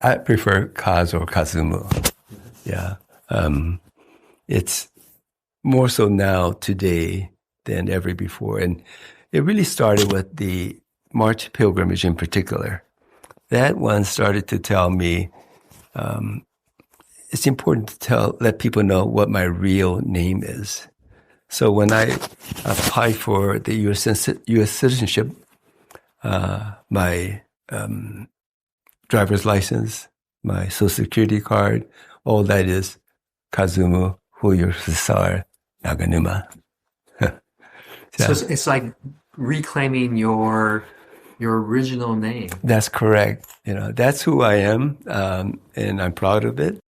I prefer Kaz or Kazumu. Yeah. It's more so now, today, than ever before. And it really started with the March pilgrimage in particular. That one started to tell me it's important to let people know what my real name is. So when I applied for the U.S. citizenship, my driver's license, my social security card, all that is Kazumu Julio Cesar Naganuma. So it's like reclaiming your original name. That's correct. That's who I am, and I'm proud of it.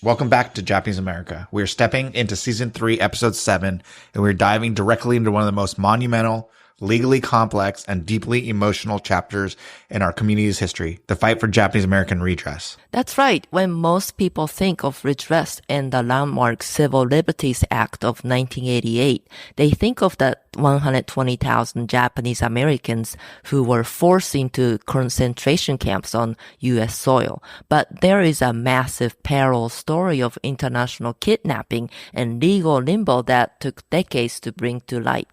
Welcome back to Japanese America. We're stepping into season 3, episode 7, and we're diving directly into one of the most monumental, legally complex, and deeply emotional chapters in our community's history, the fight for Japanese American redress. That's right. When most people think of redress and the landmark Civil Liberties Act of 1988, they think of the 120,000 Japanese Americans who were forced into concentration camps on U.S. soil. But there is a massive parallel story of international kidnapping and legal limbo that took decades to bring to light.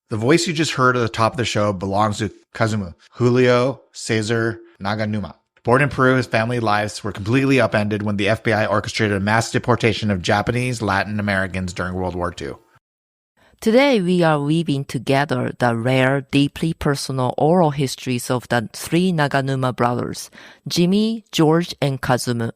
The voice you just heard at the top of the show belongs to Kazumu Julio Cesar Naganuma. Born in Peru, his family lives were completely upended when the FBI orchestrated a mass deportation of Japanese Latin Americans during World War II. Today, we are weaving together the rare, deeply personal oral histories of the 3 Naganuma brothers, Jimmy, George, and Kazumu.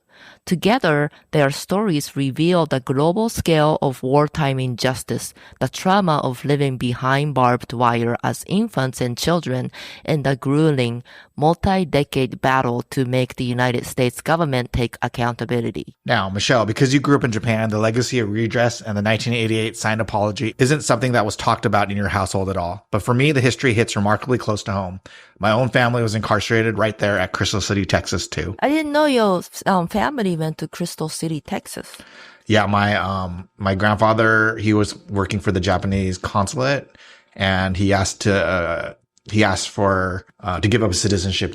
Together, their stories reveal the global scale of wartime injustice, the trauma of living behind barbed wire as infants and children, and the grueling, multi-decade battle to make the United States government take accountability. Now, Michelle, because you grew up in Japan, the legacy of redress and the 1988 signed apology isn't something that was talked about in your household at all. But for me, the history hits remarkably close to home. My own family was incarcerated right there at Crystal City, Texas, too. I didn't know your family went to Crystal City, Texas. Yeah, my grandfather, he was working for the Japanese consulate, and he asked for to give up his citizenship.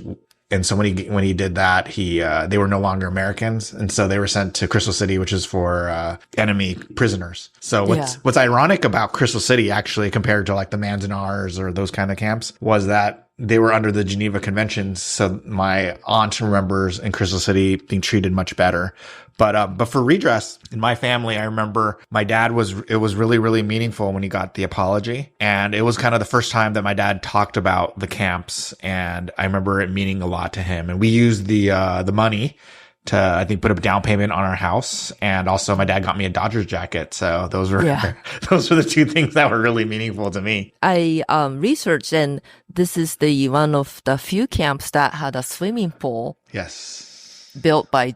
And so when he did that, they were no longer Americans, and so they were sent to Crystal City, which is for enemy prisoners. So what's ironic about Crystal City, actually, compared to like the Manzanars or those kind of camps, was that they were under the Geneva Conventions. So my aunt remembers in Crystal City being treated much better. But for redress in my family, I remember my dad it was really, really meaningful when he got the apology. And it was kind of the first time that my dad talked about the camps. And I remember it meaning a lot to him. And we used the money to, I think, put a down payment on our house. And also my dad got me a Dodgers jacket. So those were the two things that were really meaningful to me. I researched, and this is one of the few camps that had a swimming pool. Yes. Built by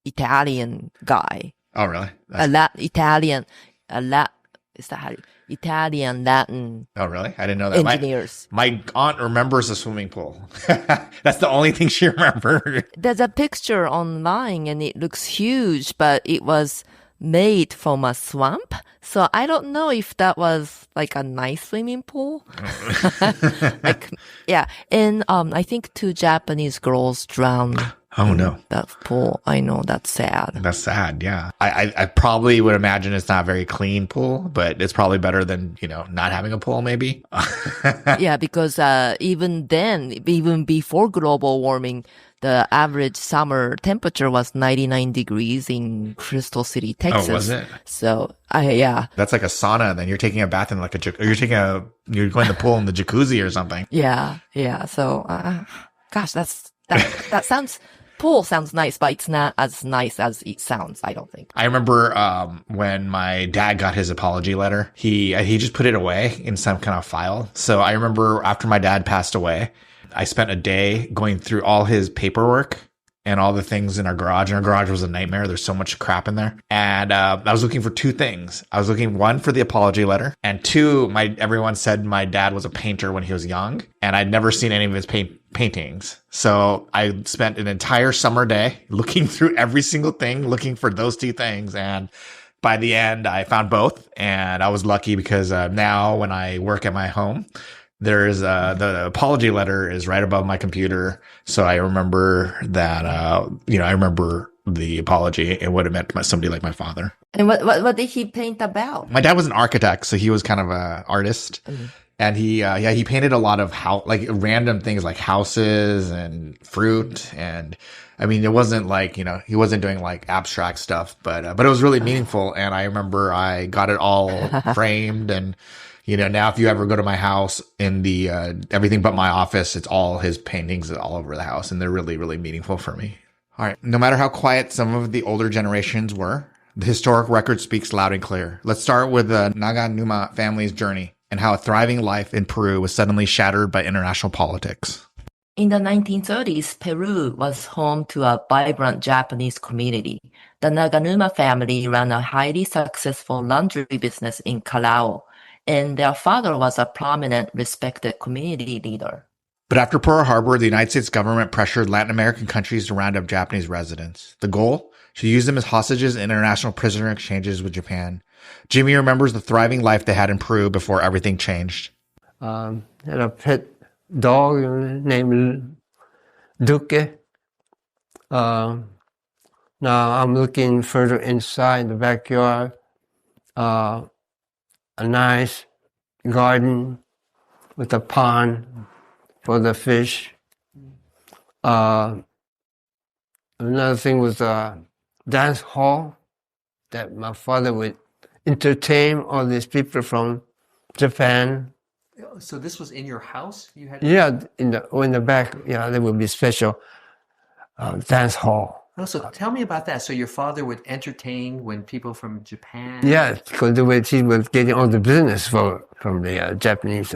Italian guy. Oh, really? Italian Latin. Oh, really? I didn't know that. Engineers. My aunt remembers a swimming pool. That's the only thing she remembered. There's a picture online and it looks huge, but it was made from a swamp. So I don't know if that was like a nice swimming pool. And I think 2 Japanese girls drowned. Oh, no. That pool. I know. That's sad. That's sad. Yeah. I probably would imagine it's not a very clean pool, but it's probably better than, not having a pool, maybe. Yeah, because even before global warming, the average summer temperature was 99 degrees in Crystal City, Texas. Oh, was it? So, yeah. That's like a sauna. Then you're taking a bath in you're going to the pool in the jacuzzi or something. Yeah. Yeah. So, gosh, that sounds... Pool sounds nice, but it's not as nice as it sounds, I don't think. I remember when my dad got his apology letter, he just put it away in some kind of file. So I remember after my dad passed away, I spent a day going through all his paperwork and all the things in our garage. And our garage was a nightmare. There's so much crap in there. And I was looking for two things. I was looking, one, for the apology letter, and two, everyone said my dad was a painter when he was young, and I'd never seen any of his paintings. So I spent an entire summer day looking through every single thing, looking for those two things. And by the end, I found both, and I was lucky because now when I work at my home, there's the apology letter is right above my computer. So I remember that, I remember the apology and what it meant to somebody like my father. And what did he paint about? My dad was an architect, so he was kind of an artist. Mm-hmm. And he painted a lot of random things like houses and fruit. And I mean, it wasn't like, he wasn't doing like abstract stuff, but it was really meaningful. And I remember I got it all framed, and now if you ever go to my house, in the everything but my office, it's all his paintings all over the house, and they're really, really meaningful for me. All right. No matter how quiet some of the older generations were, the historic record speaks loud and clear. Let's start with the Naganuma family's journey and how a thriving life in Peru was suddenly shattered by international politics. In the 1930s, Peru was home to a vibrant Japanese community. The Naganuma family ran a highly successful laundry business in Callao, and their father was a prominent, respected community leader. But after Pearl Harbor, the United States government pressured Latin American countries to round up Japanese residents. The goal? To use them as hostages in international prisoner exchanges with Japan. Jimmy remembers the thriving life they had in Peru before everything changed. Had a pet dog named Duque. Now I'm looking further inside the backyard. A nice garden with a pond for the fish. Another thing was a dance hall that my father would entertain all these people from Japan. So this was in your house? You had in the back. Yeah, there would be special dance hall. Oh, so tell me about that. So your father would entertain when people from Japan? Yeah, because the way he was getting all the business from the Japanese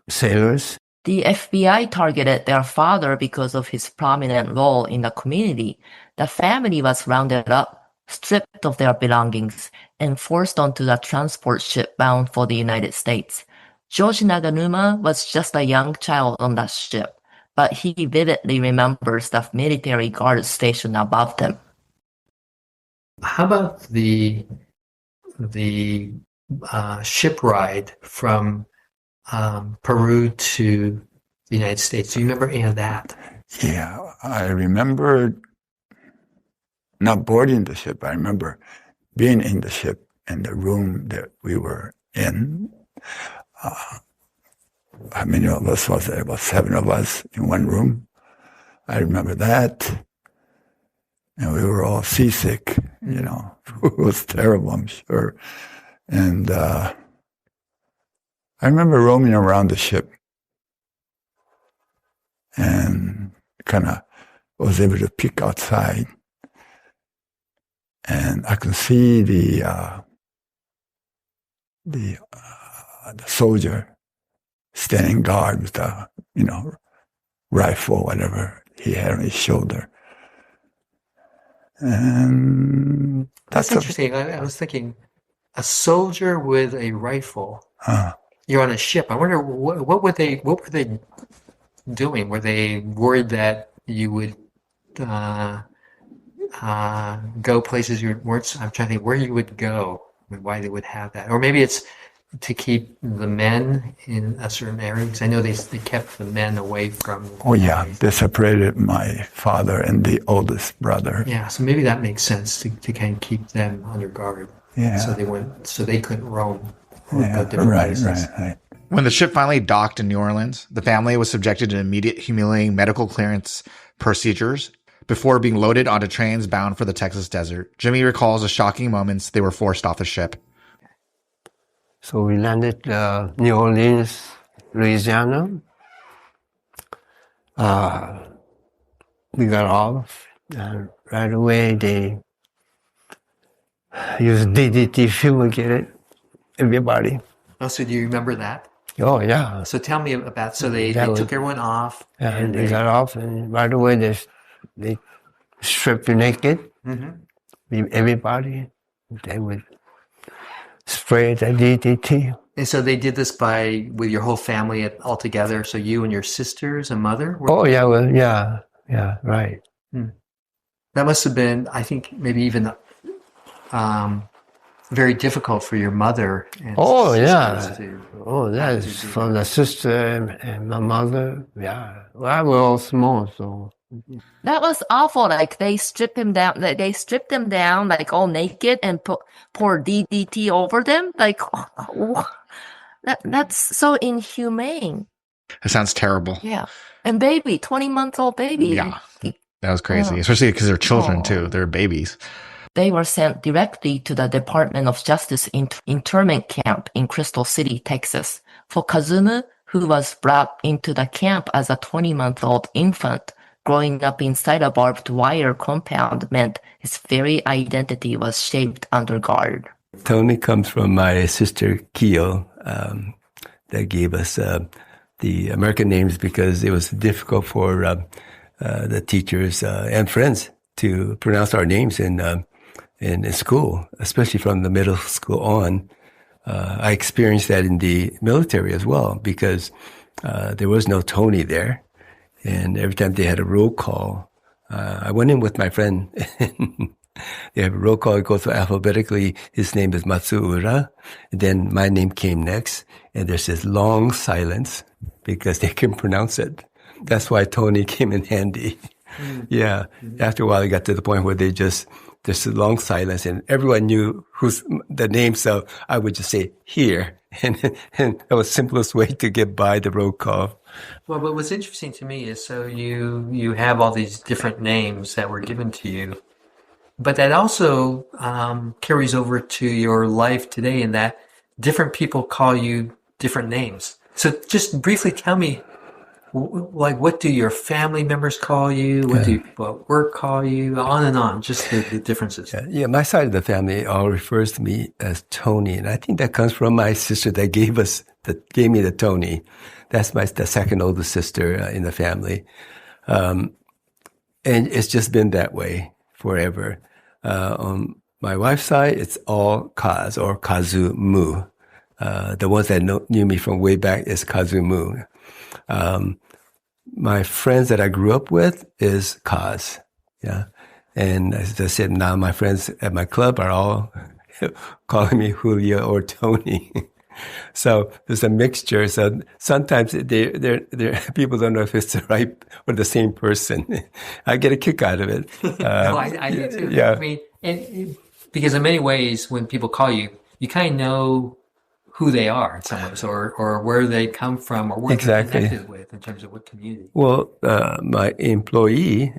sailors. The FBI targeted their father because of his prominent role in the community. The family was rounded up, stripped of their belongings, and forced onto the transport ship bound for the United States. George Naganuma was just a young child on that ship, but he vividly remembers the military guard stationed above them. How about the ship ride from Peru to the United States? Do you remember any of that? Yeah, I remember not boarding the ship. I remember being in the ship in the room that we were in. How many of us was there? About 7 of us in one room. I remember that. And we were all seasick, It was terrible, I'm sure. And I remember roaming around the ship and kind of was able to peek outside. And I could see the soldier standing guard with a, rifle, whatever he had on his shoulder. And that's interesting. I was thinking, a soldier with a rifle. You're on a ship. I wonder what were they doing? Were they worried that you would go places you weren't? I'm trying to think where you would go and why they would have that, or maybe it's to keep the men in a certain area. Because I know they kept the men away from. Oh yeah, they separated my father and the oldest brother. Yeah, so maybe that makes sense to kind of keep them under guard. Yeah. So they couldn't roam. Yeah, right. When the ship finally docked in New Orleans, the family was subjected to immediate humiliating medical clearance procedures before being loaded onto trains bound for the Texas desert. Jimmy recalls the shocking moments they were forced off the ship. So we landed New Orleans, Louisiana. We got off, and right away they used DDT fumigated everybody. Oh, so do you remember that? Oh, yeah. So tell me about, so they took everyone off. Yeah, and they got off, and right away they stripped you naked. Everybody, they would spray the DDT. And so they did this with your whole family all together. So you and your sisters and mother? Oh, yeah, well, yeah, right. That must have been, I think, maybe even very difficult for your mother. And Oh, sisters yeah. to That is from the sister and my mother. Yeah. Well, we're all small, so. That was awful. Like they stripped him down. They stripped them down like all naked and pour DDT over them. Like that's so inhumane. It sounds terrible. Yeah, and 20-month-old baby. Yeah, that was crazy, especially because they're children too. They're babies. They were sent directly to the Department of Justice internment camp in Crystal City, Texas. For Kazumu, who was brought into the camp as a 20-month-old infant, growing up inside a barbed wire compound meant his very identity was shaped under guard. Tony comes from my sister Kyo, that gave us the American names because it was difficult for the teachers and friends to pronounce our names in school, especially from the middle school on. I experienced that in the military as well because there was no Tony there. And every time they had a roll call, I went in with my friend. They have a roll call. It goes alphabetically. His name is Matsuura. And then my name came next. And there's this long silence because they couldn't pronounce it. That's why Tony came in handy. Yeah. After a while, it got to the point where there's a long silence and everyone knew who's the name. So I would just say here. And that was the simplest way to get by the roll call. Well, but what's interesting to me is so you have all these different names that were given to you, but that also carries over to your life today in that different people call you different names. So just briefly tell me, like, what do your family members call you? What do people at work call you? On and on, just the differences. Yeah, my side of the family all refers to me as Tony, and I think that comes from my sister that gave me the Tony. That's the second oldest sister in the family. And it's just been that way forever. On my wife's side, it's all Kaz or Kazumu. The ones that knew me from way back is Kazumu. My friends that I grew up with is Kaz. Yeah. And as I said, now my friends at my club are all calling me Julio or Tony. So there's a mixture. So sometimes people don't know if it's the right or the same person. I get a kick out of it. No, I do too. Yeah. I mean, because in many ways, when people call you, you kind of know who they are in some ways, or where they come from, or what they're connected with in terms of what community. Well, my employee,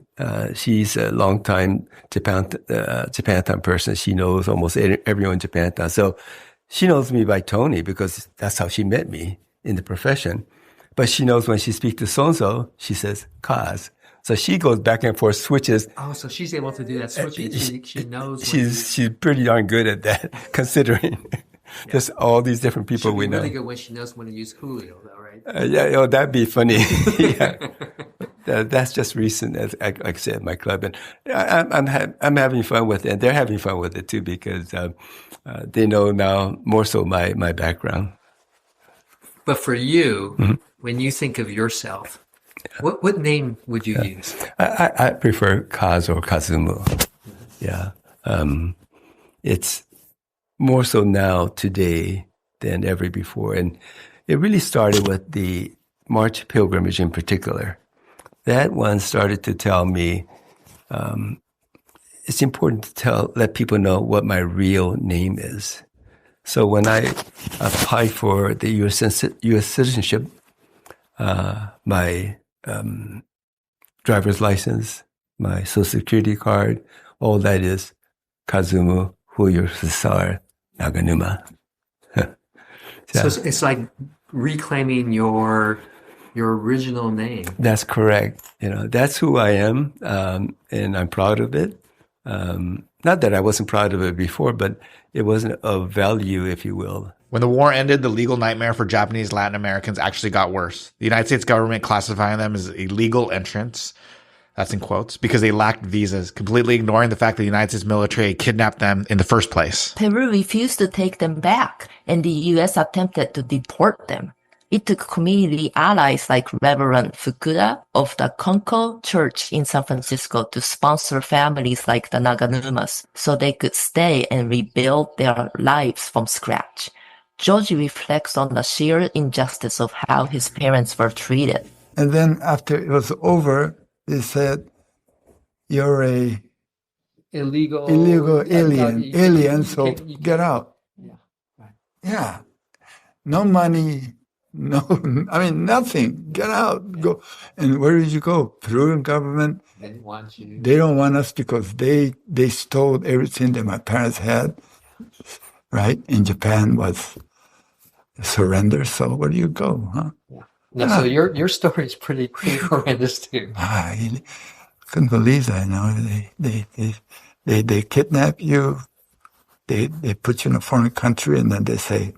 she's a long-time Japantown person. She knows almost everyone in Japantown. So she knows me by Tony because that's how she met me in the profession. But she knows when she speaks to so-and-so, she says, Kaz. So she goes back and forth, switches. Oh, so she's able to do that switching. She knows. She's pretty darn good at that, considering there's all these different people we know. Really good when she knows when to use Julio, though, right? That'd be funny. Yeah. That's just recent, as like I said, my club, and I'm having fun with it, and they're having fun with it too because they know now more so my background. But for you, when you think of yourself, what name would you use? I prefer Kaz or Kazumu. Yeah, it's more so now today than ever before, and it really started with the March pilgrimage in particular. That one started to tell me it's important to let people know what my real name is. So when I applied for the U.S. citizenship, my driver's license, my social security card, all that is Kazumu Julio Cesar Naganuma. So it's like reclaiming your original name. That's correct. That's who I am, and I'm proud of it. Not that I wasn't proud of it before, but it wasn't of value, if you will, When the war ended, the legal nightmare for Japanese Latin Americans actually got worse. The United States government classifying them as illegal entrants, that's in quotes, because they lacked visas, completely ignoring the fact that the United States military kidnapped them in the first place. Peru refused to take them back, and the U.S. attempted to deport them. It took community allies like Reverend Fukuda of the Conco Church in San Francisco to sponsor families like the Naganumas so they could stay and rebuild their lives from scratch. George reflects on the sheer injustice of how his parents were treated. And then after it was over, they said, you're a Illegal alien, so get out. Yeah. Right. Yeah. No money, nothing. Get out. Go. And where did you go? Peruvian government. They didn't want you. They don't want us because they stole everything that my parents had, right? In Japan was surrender. So where do you go, huh? Yeah. No, so your story is pretty horrendous too. I couldn't believe that. They kidnap you. They put you in a foreign country, and then they say,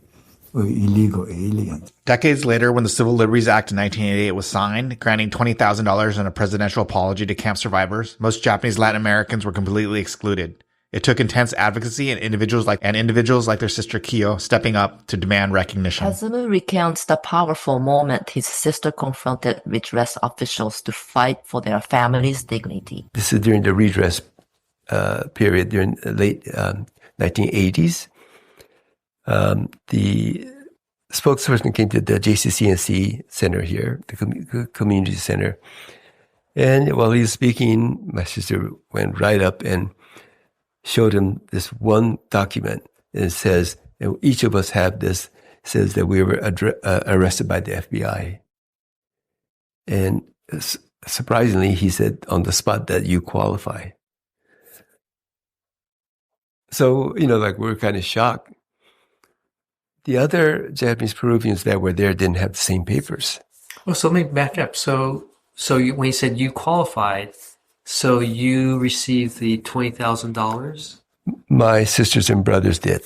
we're illegal aliens. Decades later, when the Civil Liberties Act in 1988 was signed, granting $20,000 and a presidential apology to camp survivors, most Japanese Latin Americans were completely excluded. It took intense advocacy and individuals like their sister Kiyo stepping up to demand recognition. Kazumu recounts the powerful moment his sister confronted redress officials to fight for their family's dignity. This is during the redress period, during the late 1980s. The spokesperson came to the JCCNC center here, the community center. And while he was speaking, my sister went right up and showed him this one document. And it says, and each of us have this, says that we were arrested by the FBI. And surprisingly, he said on the spot that you qualify. So, we're kind of shocked. The other Japanese Peruvians that were there didn't have the same papers. Well, so let me back up. So when you said you qualified, so you received the $20,000? My sisters and brothers did.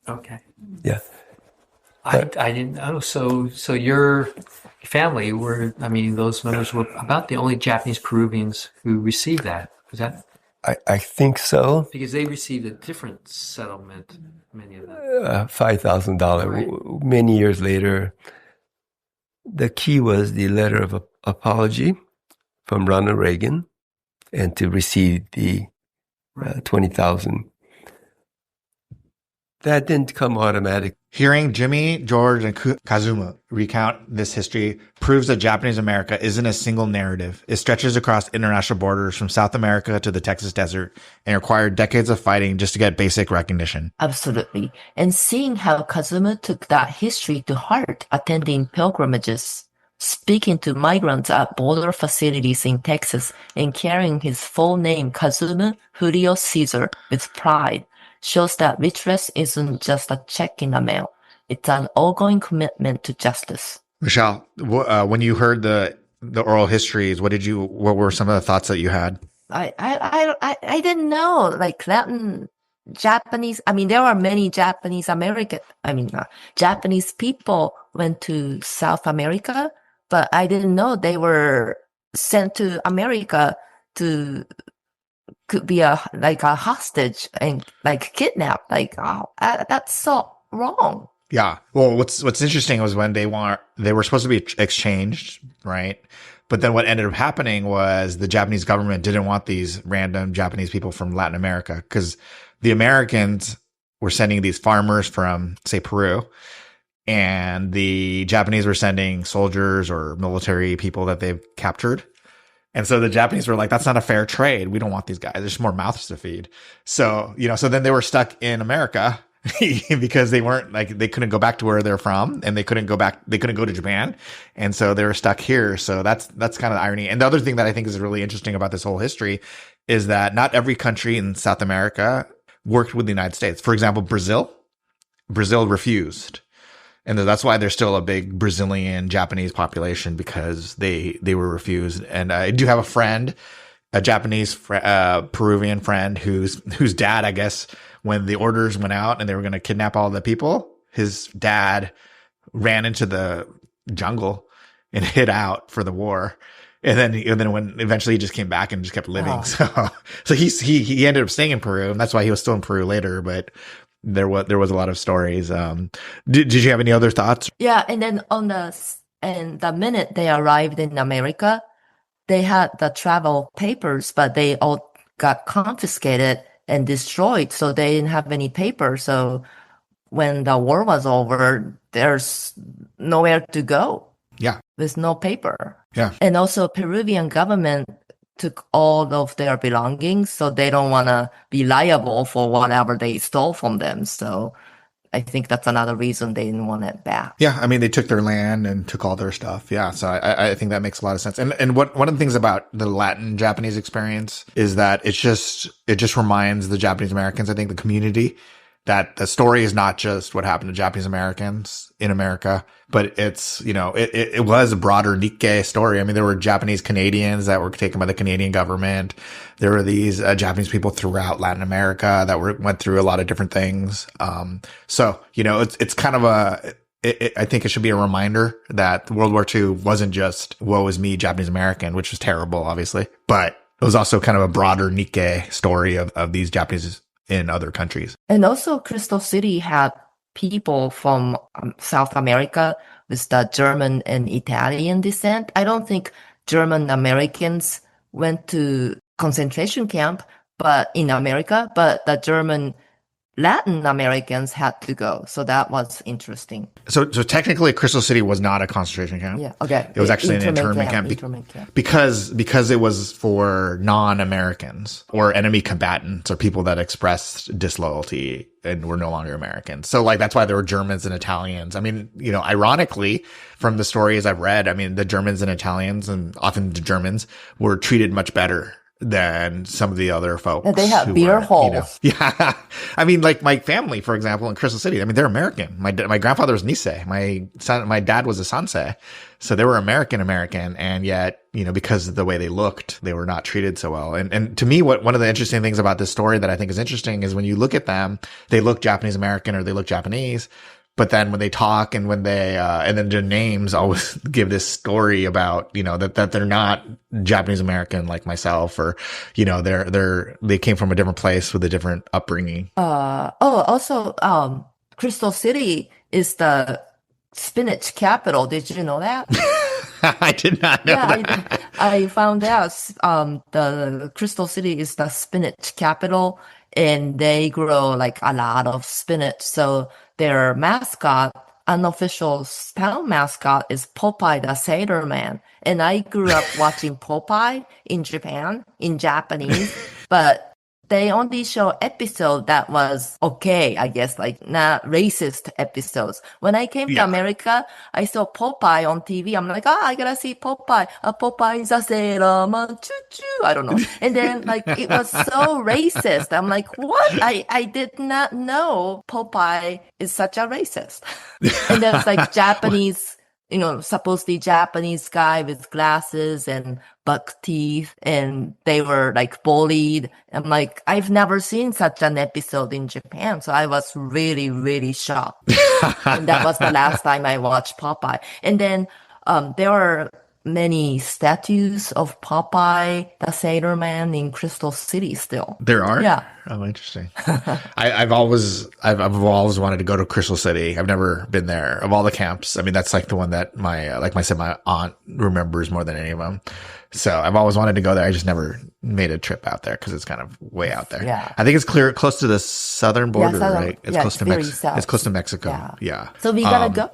Okay. Yeah. I didn't know. So your family those members were about the only Japanese Peruvians who received that. Is that? I think so. Because they received a different settlement, many of them. $5,000. Right. Many years later, the key was the letter of apology from Ronald Reagan, and to receive the $20,000. That didn't come automatic. Hearing Jimmy, George, and Kazumu recount this history proves that Japanese America isn't a single narrative. It stretches across international borders from South America to the Texas desert and required decades of fighting just to get basic recognition. Absolutely. And seeing how Kazumu took that history to heart, attending pilgrimages, speaking to migrants at border facilities in Texas, and carrying his full name, Kazumu Julio Cesar, with pride, shows that redress isn't just a check in the mail. It's an ongoing commitment to justice. Michelle, when you heard the oral histories, what were some of the thoughts that you had? I didn't know, like Latin Japanese. There are many Japanese people went to South America, but I didn't know they were sent to America could be a hostage and kidnapped. That's so wrong. Yeah. Well, what's interesting was when they were supposed to be exchanged, right? But then what ended up happening was the Japanese government didn't want these random Japanese people from Latin America, because the Americans were sending these farmers from, say, Peru, and the Japanese were sending soldiers or military people that they've captured. And so the Japanese were like, that's not a fair trade. We don't want these guys. There's more mouths to feed. So, so then they were stuck in America because they couldn't go back to where they're from, and they couldn't go to Japan. And so they were stuck here. So that's kind of the irony. And the other thing that I think is really interesting about this whole history is that not every country in South America worked with the United States. For example, Brazil refused. And that's why there's still a big Brazilian Japanese population, because they were refused. And I do have a friend, a Japanese Peruvian friend whose dad, I guess, when the orders went out and they were going to kidnap all the people, his dad ran into the jungle and hid out for the war. And then when eventually he just came back and just kept living. Oh. So he ended up staying in Peru, and that's why he was still in Peru later. But there was a lot of stories. Did you have any other thoughts? Yeah, and then the minute they arrived in America, they had the travel papers, but they all got confiscated and destroyed, so they didn't have any paper. So when the war was over, there's nowhere to go. Yeah. There's no paper. Yeah. And also Peruvian government took all of their belongings, so they don't want to be liable for whatever they stole from them. So I think that's another reason they didn't want it back. Yeah, I mean, they took their land and took all their stuff. Yeah, so I think that makes a lot of sense. And one of the things about the Latin Japanese experience is that it just reminds the Japanese Americans, I think, the community, that the story is not just what happened to Japanese Americans in America, but it's, it was a broader Nikkei story. I mean, there were Japanese Canadians that were taken by the Canadian government. There were these Japanese people throughout Latin America that went through a lot of different things. So, it's kind of I think it should be a reminder that World War II wasn't just woe is me, Japanese American, which was terrible, obviously, but it was also kind of a broader Nikkei story of these Japanese in other countries. And also Crystal City had people from South America with the German and Italian descent. I don't think German Americans went to concentration camp, but in America, but the German Latin Americans had to go. So that was interesting. So technically Crystal City was not a concentration camp. Yeah. Okay. It was actually an internment camp. Because it was for non-Americans or enemy combatants or people that expressed disloyalty and were no longer Americans. So that's why there were Germans and Italians. I mean, ironically, from the stories I've read, I mean, the Germans and Italians, and often the Germans, were treated much better than some of the other folks. And they have beer halls. Yeah. I mean, like my family, for example, in Crystal City, I mean, they're American. My grandfather was Nisei. My dad was a Sansei. So they were American, and yet, because of the way they looked, they were not treated so well. And to me, one of the interesting things about this story that I think is interesting is when you look at them, they look Japanese American or they look Japanese. But then when they talk and when they, and then their names always give this story about, that they're not Japanese American like myself, or, they came from a different place with a different upbringing. Also, Crystal City is the spinach capital. Did you know that? I did not know that. I found out, the Crystal City is the spinach capital, and they grow a lot of spinach. So their mascot, unofficial town mascot, is Popeye the Sailor Man. And I grew up watching Popeye in Japan, in Japanese, but they only show episode that was okay, I guess, not racist episodes. When I came to America, I saw Popeye on TV. I'm like, I gotta see Popeye. Popeye is a sailor man, choo-choo. I don't know. And then, it was so racist. I'm like, what? I did not know Popeye is such a racist. And there's Japanese, supposedly Japanese guy with glasses and buck teeth, and they were bullied. I'm like, I've never seen such an episode in Japan. So I was really, really shocked. And that was the last time I watched Popeye. And then, there are many statues of Popeye, the Sailor Man, in Crystal City still. There are? Yeah. Oh, interesting. I've always wanted to go to Crystal City. I've never been there. Of all the camps, I mean, that's the one that my aunt remembers more than any of them. So I've always wanted to go there. I just never made a trip out there because it's kind of way out there. Yeah. I think it's close to the southern border, right? It's close to Mexico. It's close to Mexico. Yeah. So we gotta go.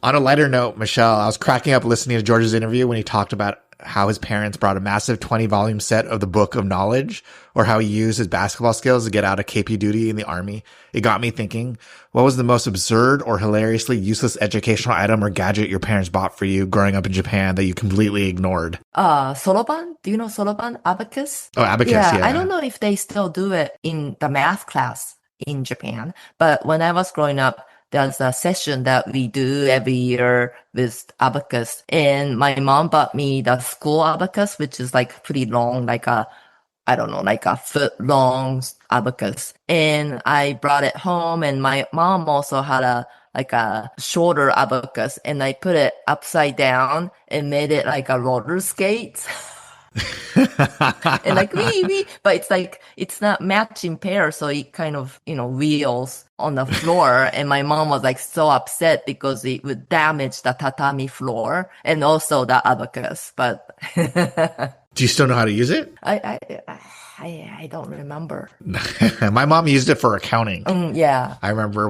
On a lighter note, Michelle, I was cracking up listening to George's interview when he talked about how his parents brought a massive 20-volume set of the Book of Knowledge, or how he used his basketball skills to get out of KP duty in the army. It got me thinking, what was the most absurd or hilariously useless educational item or gadget your parents bought for you growing up in Japan that you completely ignored? Soroban? Do you know Soroban? Abacus? Oh, abacus, yeah. I don't know if they still do it in the math class in Japan, but when I was growing up, there's a session that we do every year with abacus. And my mom bought me the school abacus, which is pretty long, a foot long abacus. And I brought it home, and my mom also had a shorter abacus, and I put it upside down and made it like a roller skate. And like but it's not matching pair, so it kind of wheels on the floor. And my mom was like so upset because it would damage the tatami floor and also the abacus. But Do you still know how to use it? I don't remember. My mom used it for accounting. Yeah. I remember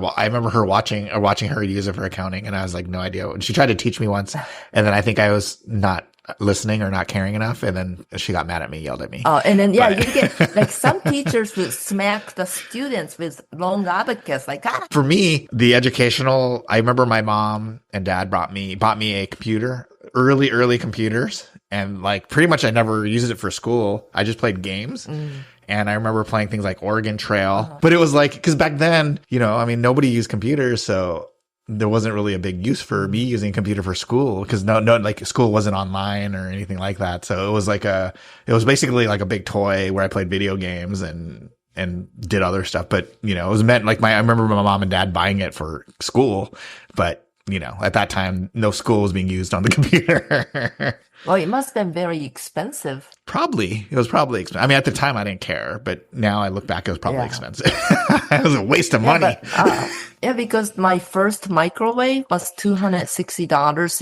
her watching her use it for accounting, and I was like, no idea. And she tried to teach me once, and then I think I was not listening or not caring enough, and then she got mad at me, yelled at me. Oh, and then you get like some teachers would smack the students with long abacus, like For me, the educational. I remember my mom and dad bought me a computer, early computers, and like pretty much I never used it for school. I just played games. And I remember playing things like Oregon Trail, but it was like, because back then, nobody used computers, so there wasn't really a big use for me using a computer for school, because no, like school wasn't online or anything like that. So it was basically like a big toy where I played video games and did other stuff. But, it was meant like I remember my mom and dad buying it for school, but at that time, no school was being used on the computer. Well, it must have been very expensive. Probably. It was probably expensive. I mean, at the time, I didn't care, but now I look back, it was probably expensive. It was a waste of money. But, because my first microwave was $260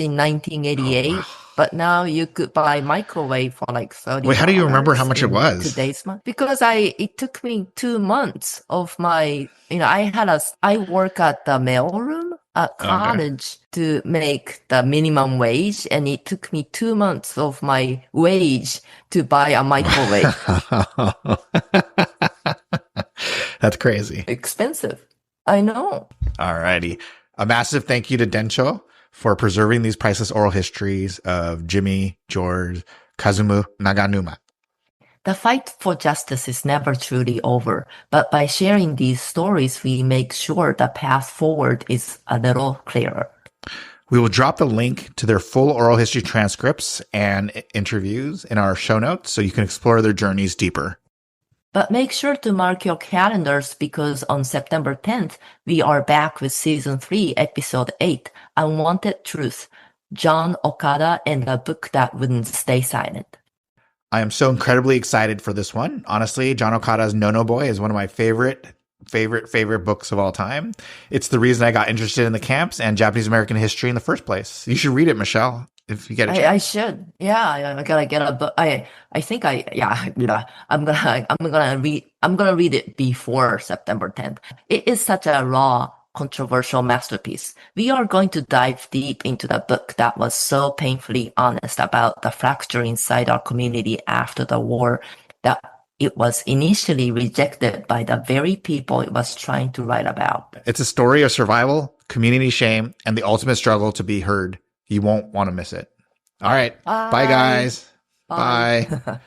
in 1988. Wow. But now you could buy microwave for like $30. Wait, how do you remember how much it was? Today's month? Because it took me 2 months of my, I work at the mailroom at college to make the minimum wage, and it took me 2 months of my wage to buy a microwave. That's crazy. Expensive. I know. Alrighty. A massive thank you to Densho for preserving these priceless oral histories of Jimmy, George, Kazumu, Naganuma. The fight for justice is never truly over, but by sharing these stories, we make sure the path forward is a little clearer. We will drop the link to their full oral history transcripts and interviews in our show notes so you can explore their journeys deeper. But make sure to mark your calendars, because on September 10th, we are back with Season 3, Episode 8, Unwanted Truth, John Okada and the Book That Wouldn't Stay Silent. I am so incredibly excited for this one. Honestly, John Okada's No Boy is one of my favorite books of all time. It's the reason I got interested in the camps and Japanese American history in the first place. You should read it, Michelle, if you get a chance. I should. Yeah, I gotta get a book. I'm gonna read it before September 10th. It is such a raw, controversial masterpiece. We are going to dive deep into the book that was so painfully honest about the fracture inside our community after the war, that it was initially rejected by the very people it was trying to write about. It's a story of survival, community shame, and the ultimate struggle to be heard. You won't want to miss it. All right. Bye guys. Bye. Bye.